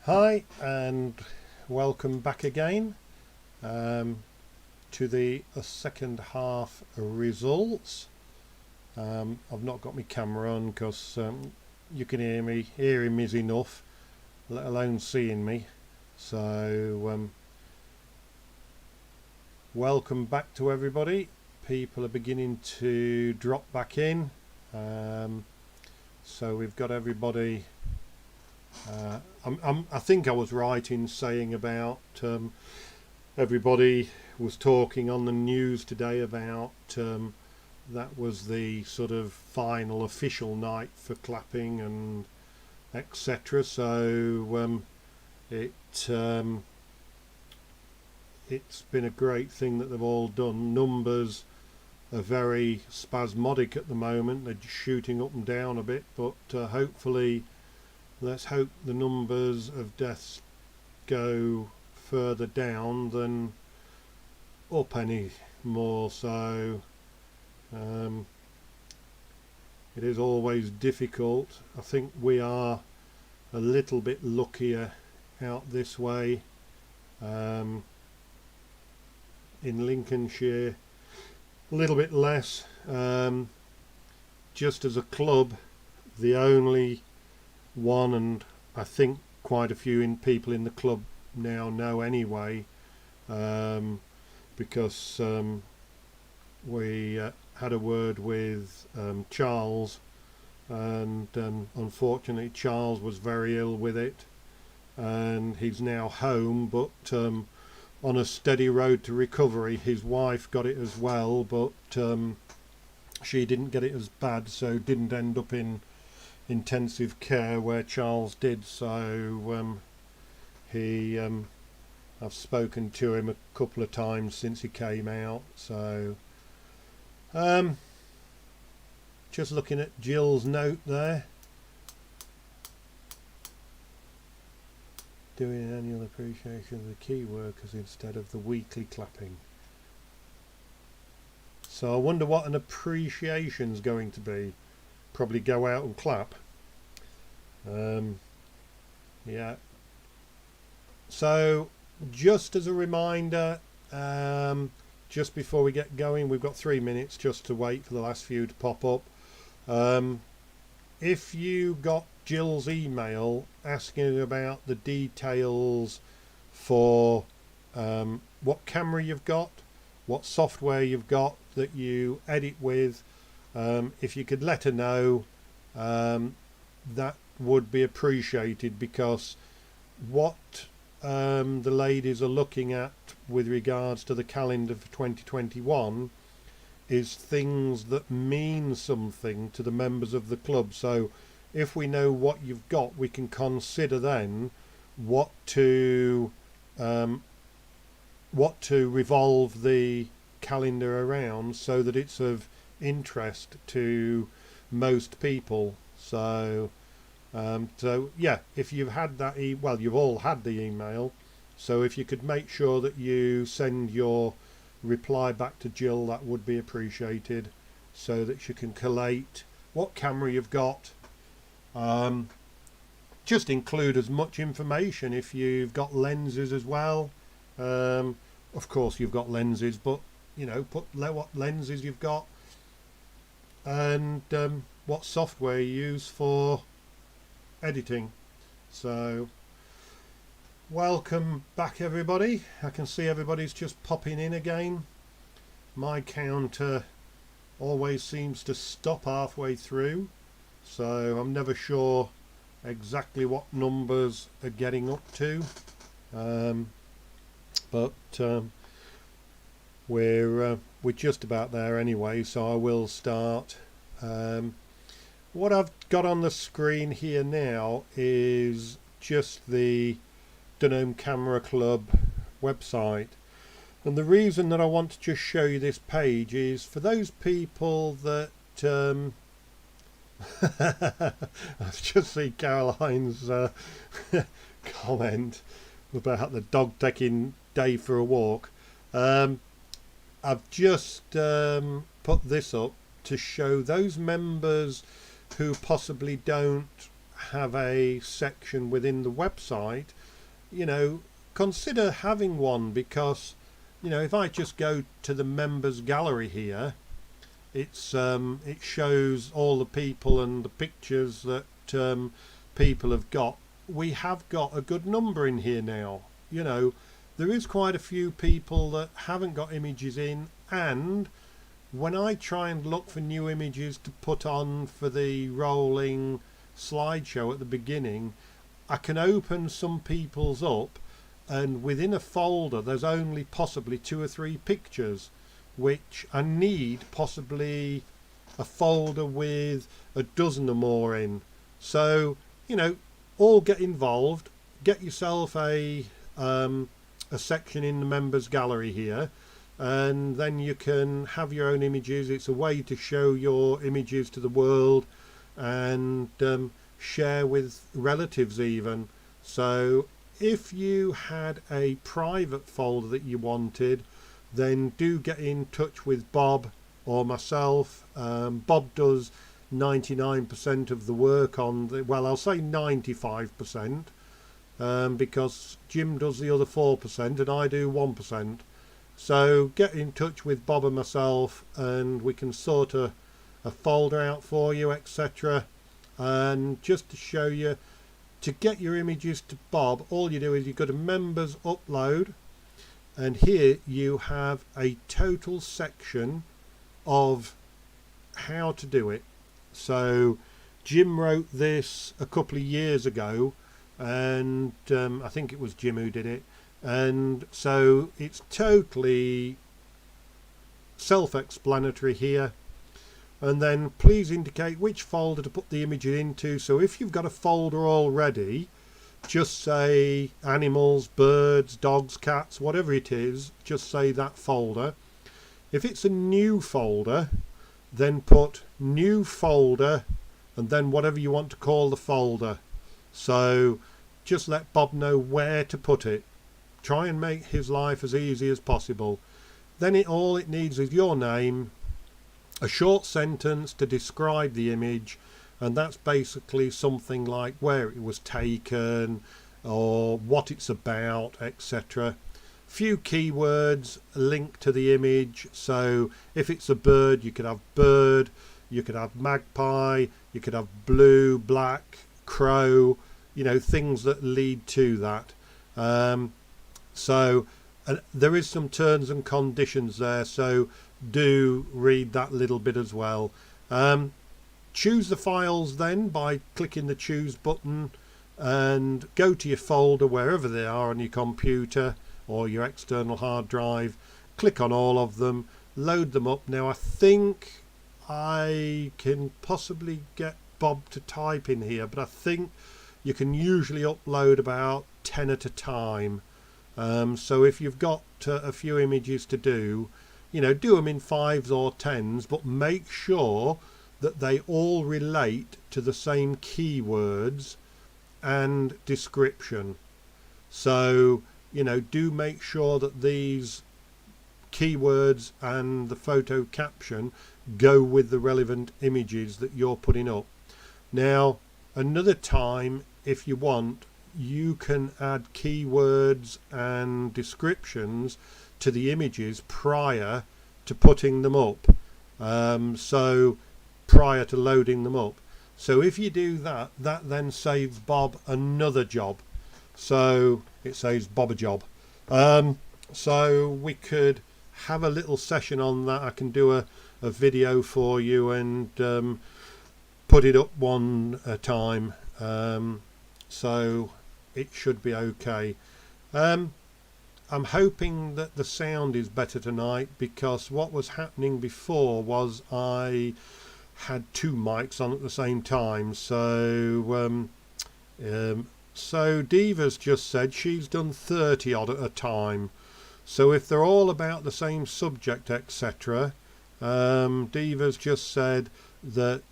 Hi and welcome back again to the second half results. I've not got my camera on because you can hear me. Hearing me is enough, let alone seeing me. So welcome back to everybody. People are beginning to drop back in. So we've got everybody. I think I was right in saying about everybody was talking on the news today about that was the sort of final official night for clapping and etc. So it's been a great thing that they've all done. Numbers are very spasmodic at the moment. They're just shooting up and down a bit, but hopefully. Let's hope the numbers of deaths go further down than up any more. So it is always difficult. I think we are a little bit luckier out this way in Lincolnshire, a little bit less. Just as a club, the only one, and I think quite a few people in the club now know anyway, because we had a word with Charles, and unfortunately Charles was very ill with it, and he's now home, but on a steady road to recovery. His wife got it as well, but she didn't get it as bad, so didn't end up in intensive care where Charles did. So I've spoken to him a couple of times since he came out. So just looking at Jill's note there, doing an annual appreciation of the key workers instead of the weekly clapping. So I wonder what an appreciation's going to be. Probably go out and clap. Yeah. So just as a reminder, just before we get going, we've got 3 minutes just to wait for the last few to pop up. If you got Jill's email asking about the details for what camera you've got, what software you've got that you edit with, if you could let her know, that would be appreciated, because what the ladies are looking at with regards to the calendar for 2021 is things that mean something to the members of the club. So if we know what you've got, we can consider then what to revolve the calendar around so that it's of interest to most people. So yeah, if you've had that well, you've all had the email, so if you could make sure that you send your reply back to Jill, that would be appreciated, so that she can collate what camera you've got. Just include as much information if you've got lenses as well. Of course you've got lenses, but you know, put what lenses you've got and what software you use for editing. So welcome back everybody. I can see everybody's just popping in again. My counter always seems to stop halfway through, so I'm never sure exactly what numbers are getting up to, but we're just about there anyway, so I will start. What I've got on the screen here now is just the Dunham Camera Club website, and the reason that I want to just show you this page is for those people that I've just seen Caroline's comment about the dog taking Dave for a walk. I've just put this up to show those members who possibly don't have a section within the website you know, consider having one, because, you know, if I just go to the members gallery here, it shows all the people and the pictures that people have got. We have got a good number in here now. You know, there is quite a few people that haven't got images in, and when I try and look for new images to put on for the rolling slideshow at the beginning, I can open some people's up, and within a folder there's only possibly 2 or 3 pictures, which I need possibly a folder with a dozen or more in. So, you know, all get involved. Get yourself a section in the members gallery here, and then you can have your own images. It's a way to show your images to the world and share with relatives even. So if you had a private folder that you wanted, then do get in touch with Bob or myself. Bob does 99% of the work on the, well, I'll say 95%, because Jim does the other 4% and I do 1%. So get in touch with Bob and myself and we can sort a folder out for you, etc. And just to show you, to get your images to Bob, all you do is you go to members upload, and here you have a total section of how to do it. So Jim wrote this a couple of years ago, and I think it was Jim who did it, and so it's totally self-explanatory here. And then please indicate which folder to put the image into. So if you've got a folder already, just say animals, birds, dogs, cats, whatever it is, just say that folder. If it's a new folder, then put new folder and then whatever you want to call the folder. So just let Bob know where to put it. Try and make his life as easy as possible. Then all it needs is your name, a short sentence to describe the image, and that's basically something like where it was taken or what it's about, etc. Few keywords linked to the image. So if it's a bird, you could have bird, you could have magpie, you could have blue, black, crow, you know, things that lead to that. So there is some terms and conditions there, so do read that little bit as well. Choose the files then by clicking the choose button and go to your folder wherever they are on your computer or your external hard drive. Click on all of them, load them up. Now I think I can possibly get Bob to type in here, but I think you can usually upload about 10 at a time. So if you've got a few images to do, you know, do them in 5s or 10s, but make sure that they all relate to the same keywords and description. So, you know, do make sure that these keywords and the photo caption go with the relevant images that you're putting up. Now, another time, if you want, you can add keywords and descriptions to the images prior to putting them up, so prior to loading them up. So if you do that, that then saves Bob another job, so it saves Bob a job. So we could have a little session on that. I can do a video for you and put it up one time, so it should be okay. I'm hoping that the sound is better tonight, because what was happening before was I had 2 mics on at the same time. So Diva's just said she's done 30 odd at a time. So if they're all about the same subject, etc., Diva's just said that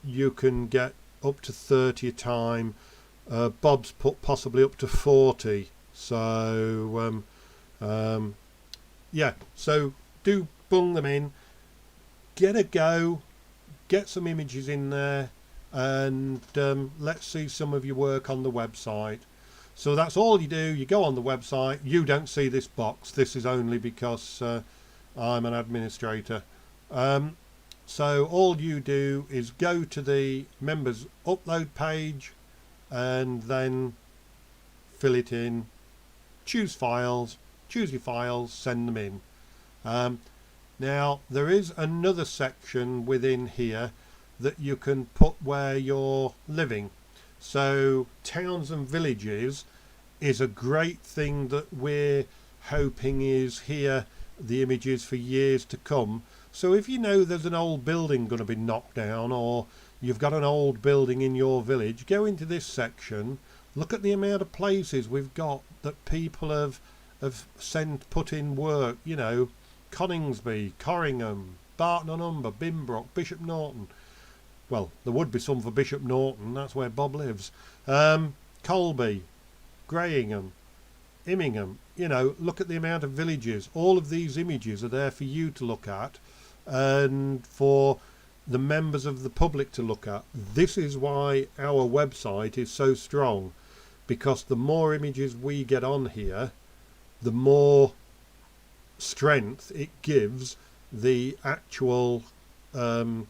you can get up to 30 a time. Bob's put possibly up to 40. So yeah, so do bung them in, get a go, get some images in there, and let's see some of your work on the website. So that's all you do. You go on the website. You don't see this box. This is only because I'm an administrator. So all you do is go to the members upload page and then fill it in, choose your files, send them in. Now there is another section within here that you can put where you're living. So towns and villages is a great thing that we're hoping is here, the images for years to come. So if you know there's an old building going to be knocked down, or you've got an old building in your village, go into this section, look at the amount of places we've got that people have put in work, you know, Coningsby, Corringham, Barton-on-Humber, Bimbrook, Bishop Norton. Well, there would be some for Bishop Norton, that's where Bob lives. Colby, Grayingham, Immingham, you know, look at the amount of villages. All of these images are there for you to look at and for the members of the public to look at. This is why our website is so strong, because the more images we get on here, the more strength it gives the actual the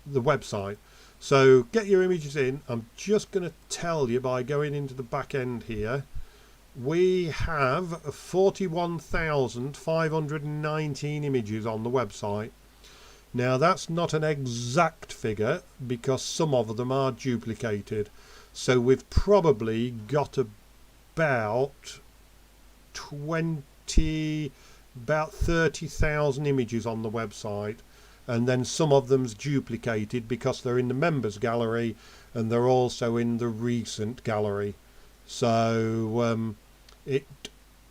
website. So get your images in. I'm just going to tell you by going into the back end here, we have 41,519 images on the website. Now that's not an exact figure because some of them are duplicated, so we've probably got about 30,000 images on the website, and then some of them's duplicated because they're in the members gallery and they're also in the recent gallery. So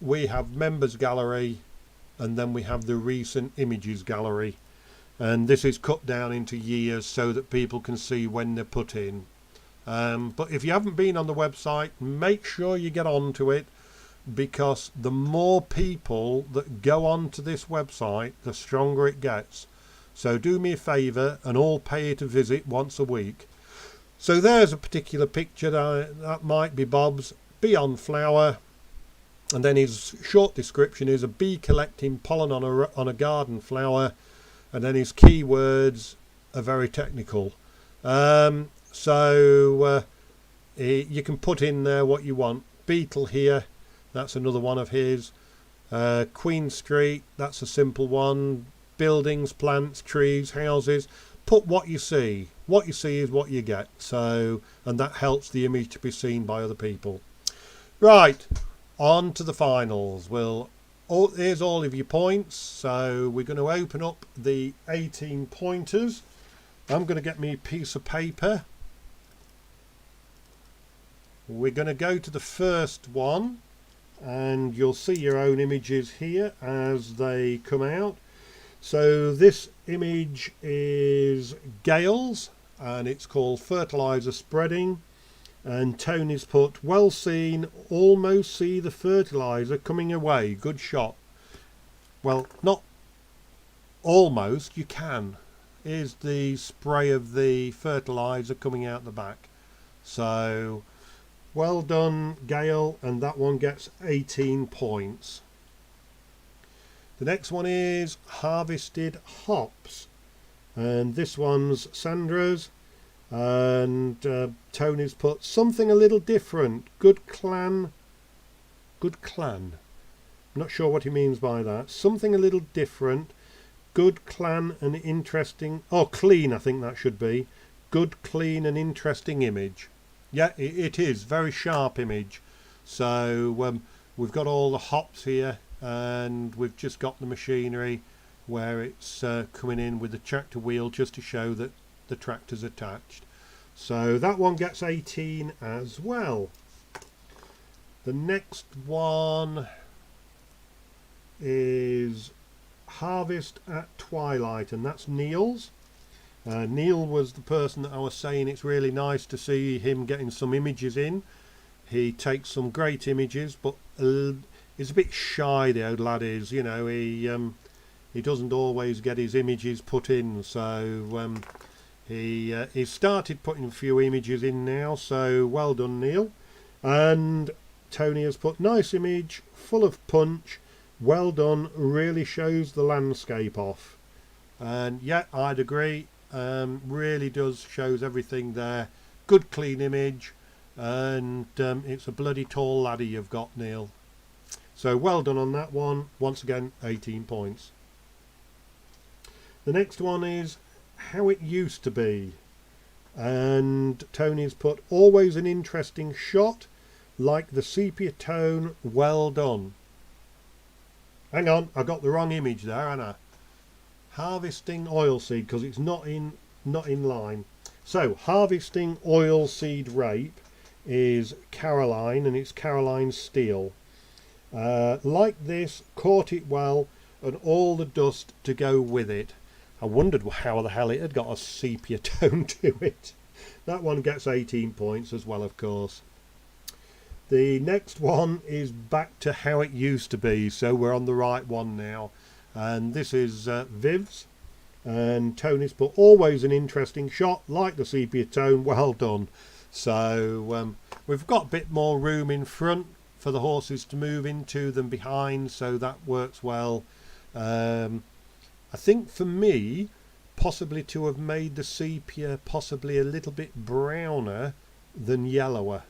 we have members gallery and then we have the recent images gallery, and this is cut down into years so that people can see when they're put in. But if you haven't been on the website, make sure you get onto it, because the more people that go on to this website, the stronger it gets. So do me a favour and all pay it a visit once a week. So there's a particular picture that might be Bob's bee on flower, and then his short description is a bee collecting pollen on a garden flower, and then his keywords are very technical. So you can put in there what you want. Beetle here, that's another one of his. Queen Street, that's a simple one. Buildings, plants, trees, houses. Put what you see. What you see is what you get. So, and that helps the image to be seen by other people. Right, on to the finals. Here's all of your points. So we're going to open up the 18 pointers. I'm going to get me a piece of paper. We're going to go to the first one, and you'll see your own images here as they come out. So this image is Gale's, and it's called Fertiliser Spreading, and Tony's put, well seen, almost see the fertiliser coming away, good shot. Well, not almost, you can. Here's the spray of the fertiliser coming out the back. So well done, Gale, and that one gets 18 points. The next one is Harvested Hops, and this one's Sandra's, and Tony's put something a little different. Good clan. I'm not sure what he means by that. Something a little different. Good clan and interesting. Oh, clean, I think that should be. Good, clean and interesting image. Yeah, it is. Very sharp image. So we've got all the hops here, and we've just got the machinery where it's coming in with the tractor wheel just to show that the tractor's attached. So that one gets 18 as well. The next one is Harvest at Twilight, and that's Neil's. Neil was the person that I was saying it's really nice to see him getting some images in. He takes some great images, but he's a bit shy, the old lad is. You know, he doesn't always get his images put in, so he started putting a few images in now, so well done, Neil. And Tony has put, nice image, full of punch, well done, really shows the landscape off. And yeah, I'd agree, really does, shows everything there. Good clean image, and it's a bloody tall ladder you've got, Neil. So well done on that one. Once again, 18 points. The next one is how it used to be. And Tony's put, always an interesting shot, like the sepia tone, well done. Hang on, I got the wrong image there, haven't I? Harvesting oilseed, because it's not in line. So harvesting oilseed rape is Caroline, and it's Caroline Steel. Like this, caught it well, and all the dust to go with it. I wondered how the hell it had got a sepia tone to it. That one gets 18 points as well, of course. The next one is back to how it used to be, so we're on the right one now. And this is Viv's. And Tony's put, always an interesting shot, like the sepia tone, well done. So we've got a bit more room in front for the horses to move into than behind, so that works well. I think for me, possibly to have made the sepia possibly a little bit browner than yellower.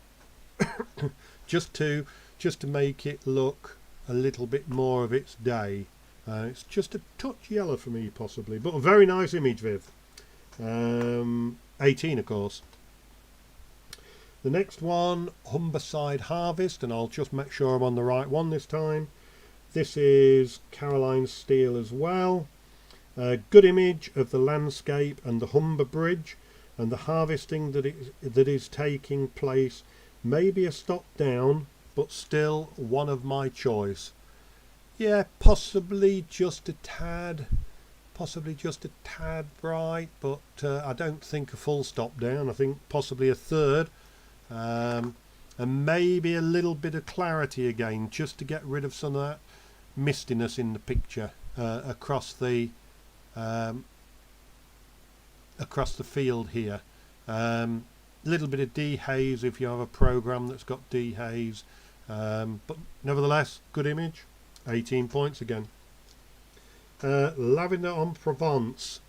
just to make it look a little bit more of its day. It's just a touch yellow for me possibly, but a very nice image, Viv. 18 of course. The next one, Humberside Harvest, and I'll just make sure I'm on the right one this time. This is Caroline Steel as well. A good image of the landscape and the Humber Bridge and the harvesting that is taking place. Maybe a stop down, but still one of my choice. Yeah, possibly just a tad bright, but I don't think a full stop down. I think possibly a third, and maybe a little bit of clarity again, just to get rid of some of that mistiness in the picture across the field here. Little bit of dehaze if you have a program that's got dehaze, but nevertheless, good image. 18 points again. Lavender en Provence.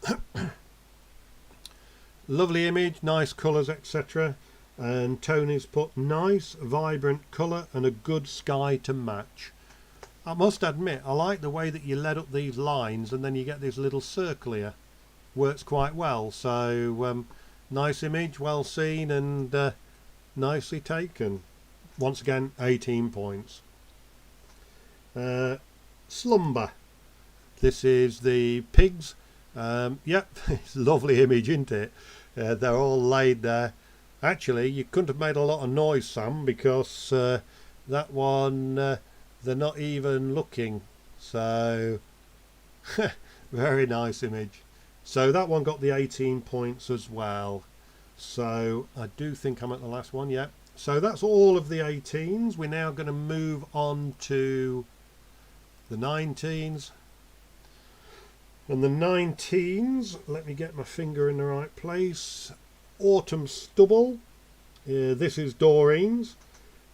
Lovely image, nice colours, etc. And Tony's put, nice vibrant colour and a good sky to match. I must admit, I like the way that you led up these lines and then you get this little circle here. Works quite well. So nice image, well seen, and nicely taken. Once again, 18 points. Slumber. This is the pigs. Yep, it's a lovely image, isn't it? They're all laid there. Actually, you couldn't have made a lot of noise, Sam, because that one, they're not even looking. So, very nice image. So that one got the 18 points as well. So I do think I'm at the last one, yeah. So that's all of the 18s. We're now going to move on to the 19s. And the 19s, let me get my finger in the right place. Autumn Stubble. This is Doreen's.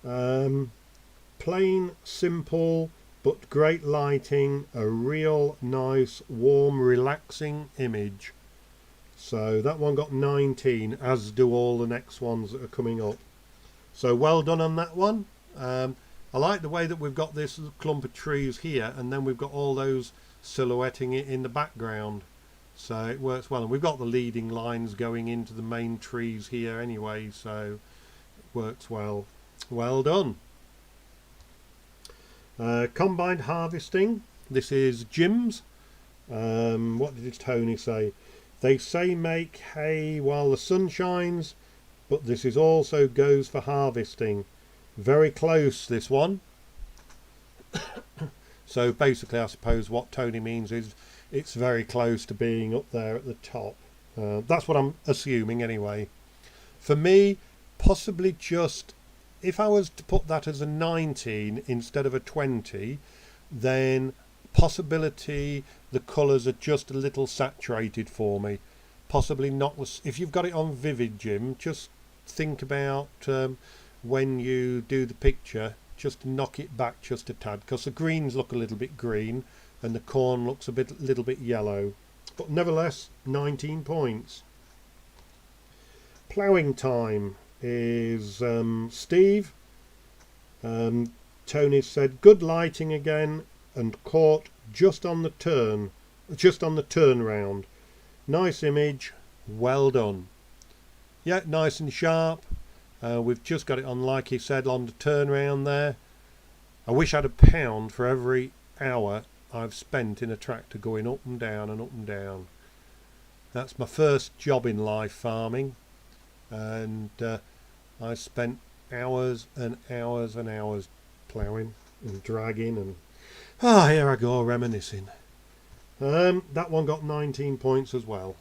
Plain, simple, but great lighting. A real nice, warm, relaxing image. So that one got 19, as do all the next ones that are coming up. So well done on that one. I like the way that we've got this clump of trees here, and then we've got all those silhouetting it in the background. So it works well, and we've got the leading lines going into the main trees here anyway, so it works well. Well done. Combined harvesting. This is Jim's. What did Tony say? They say make hay while the sun shines, but this is also goes for harvesting. Very close, this one. So basically, I suppose what Tony means is it's very close to being up there at the top. That's what I'm assuming anyway. For me, possibly just, if I was to put that as a 19 instead of a 20, then possibility the colours are just a little saturated for me. Possibly not. If you've got it on vivid, Jim, just think about when you do the picture, just to knock it back just a tad, because the greens look a little bit green and the corn looks a little bit yellow. But nevertheless, 19 points. Ploughing time is Steve. Tony said good lighting again and caught just on the turnaround. Nice image, well done. Yeah, nice and sharp. We've just got it on, like he said, on the turnaround there. I wish I had £1 for every hour I've spent in a tractor going up and down and up and down. That's my first job in life, farming, and I spent hours and hours and hours ploughing and dragging, and here I go reminiscing. That one got 19 points as well.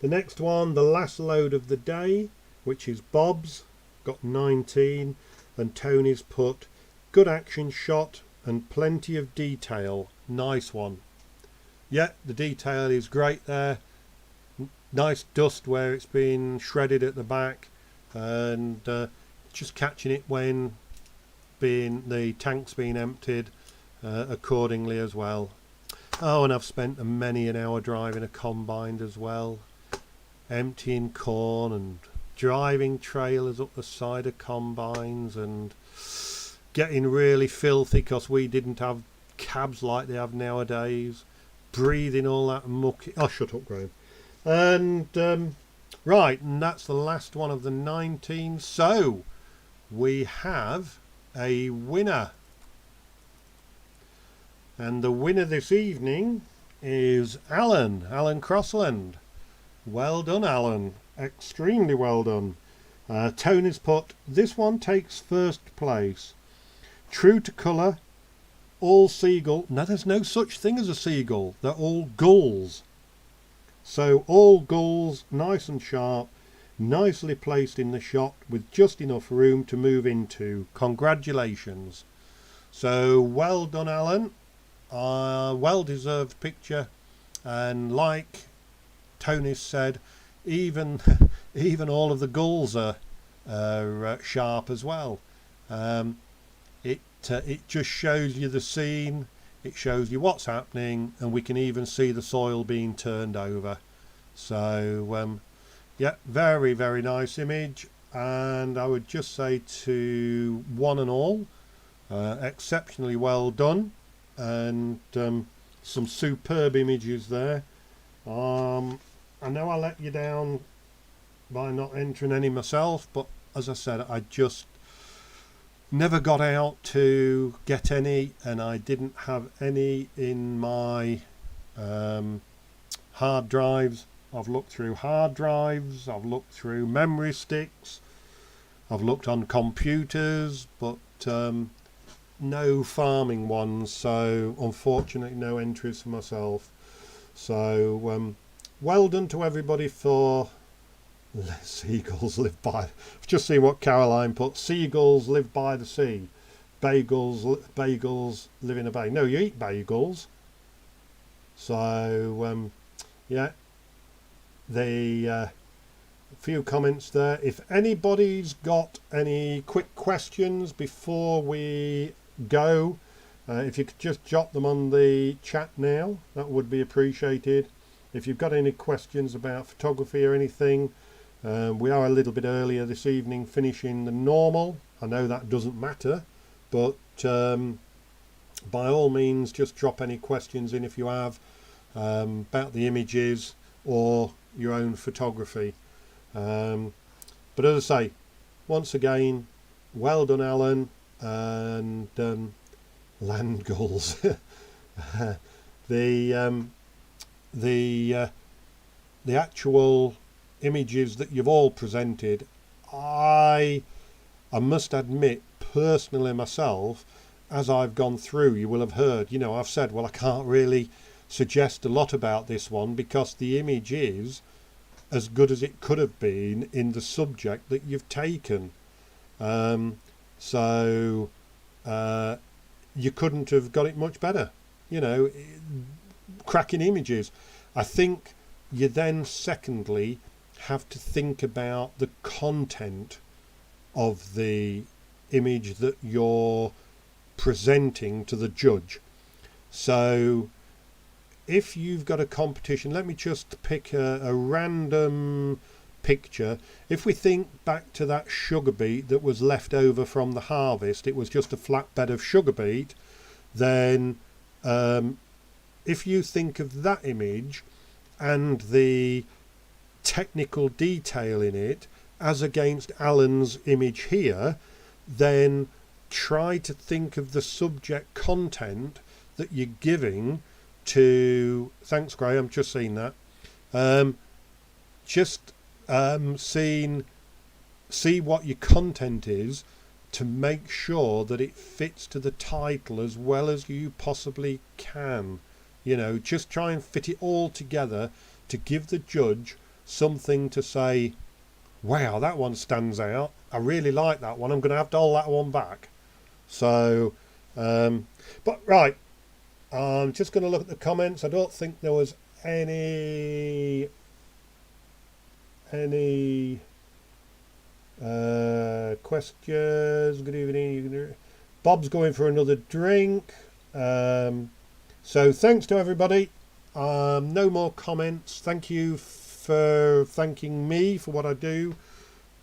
The next one, the last load of the day, which is Bob's, got 19, and Tony's put good action shot and plenty of detail. Nice one. Yeah, the detail is great there. Nice dust where it's been shredded at the back, and just catching it when the tank's been emptied accordingly as well. Oh, and I've spent many an hour driving a combine as well, emptying corn and driving trailers up the side of combines and getting really filthy because we didn't have cabs like they have nowadays, breathing all that muck. Oh, shut up, Graham. And right, and that's the last one of the 19. So we have a winner, and the winner this evening is Alan Crossland. Well done, Alan, extremely well done. Tony's put this one takes first place, true to colour, all seagull. Now there's no such thing as a seagull, they're all gulls. So all gulls, nice and sharp, nicely placed in the shot with just enough room to move into. Congratulations. So well done, Alan. Well deserved picture, and like Tony said, even all of the gulls are sharp as well. It just shows you the scene, it shows you what's happening, and we can even see the soil being turned over. So yeah, very, very nice image, and I would just say to one and all, exceptionally well done, and some superb images there. I know I let you down by not entering any myself, but as I said, I just never got out to get any, and I didn't have any in my hard drives. I've looked through hard drives, I've looked through memory sticks, I've looked on computers, but no farming ones, so unfortunately no entries for myself. So well done to everybody for seagulls live by. I've just seen what Caroline put. Seagulls live by the sea. Bagels live in a bay. No, you eat bagels. So yeah, the few comments there. If anybody's got any quick questions before we go, if you could just jot them on the chat now, that would be appreciated. If you've got any questions about photography or anything, we are a little bit earlier this evening finishing the normal. I know that doesn't matter, but by all means just drop any questions in if you have about the images or your own photography. But as I say, once again, well done, Alan, and land gulls. The actual images that you've all presented, I must admit personally myself, as I've gone through, you will have heard, you know, I've said, well, I can't really suggest a lot about this one because the image is as good as it could have been in the subject that you've taken. So you couldn't have got it much better, you know, cracking images. I think you then secondly have to think about the content of the image that you're presenting to the judge. So if you've got a competition, let me just pick a random picture. If we think back to that sugar beet that was left over from the harvest, it was just a flat bed of sugar beet, then if you think of that image and the technical detail in it as against Alan's image here, then try to think of the subject content that you're giving to, thanks Graham, just seen that, see what your content is to make sure that it fits to the title as well as you possibly can. You know, just try and fit it all together to give the judge something to say, wow, that one stands out, I really like that one, I'm going to have to hold that one back. So but right, I'm just going to look at the comments. I don't think there was any questions. Good evening. Bob's going for another drink. So thanks to everybody. No more comments. Thank you for thanking me for what I do,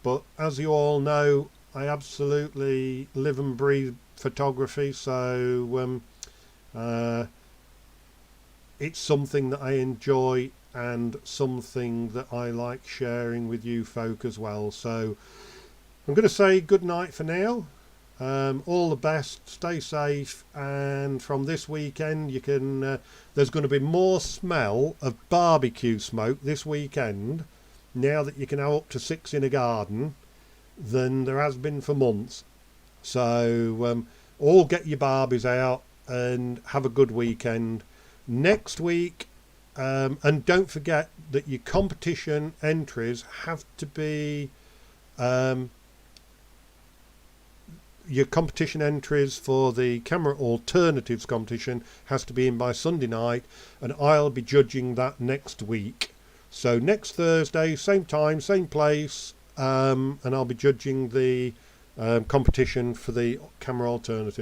but as you all know, I absolutely live and breathe photography, so it's something that I enjoy and something that I like sharing with you folk as well. So I'm going to say good night for now. All the best, stay safe, and from this weekend you can there's going to be more smell of barbecue smoke this weekend, now that you can have up to 6 in a garden, than there has been for months. So all get your barbies out and have a good weekend. Next week, and don't forget that your competition entries have to be your competition entries for the Camera Alternatives competition has to be in by Sunday night, and I'll be judging that next week. So next Thursday, same time, same place, and I'll be judging the competition for the Camera Alternatives.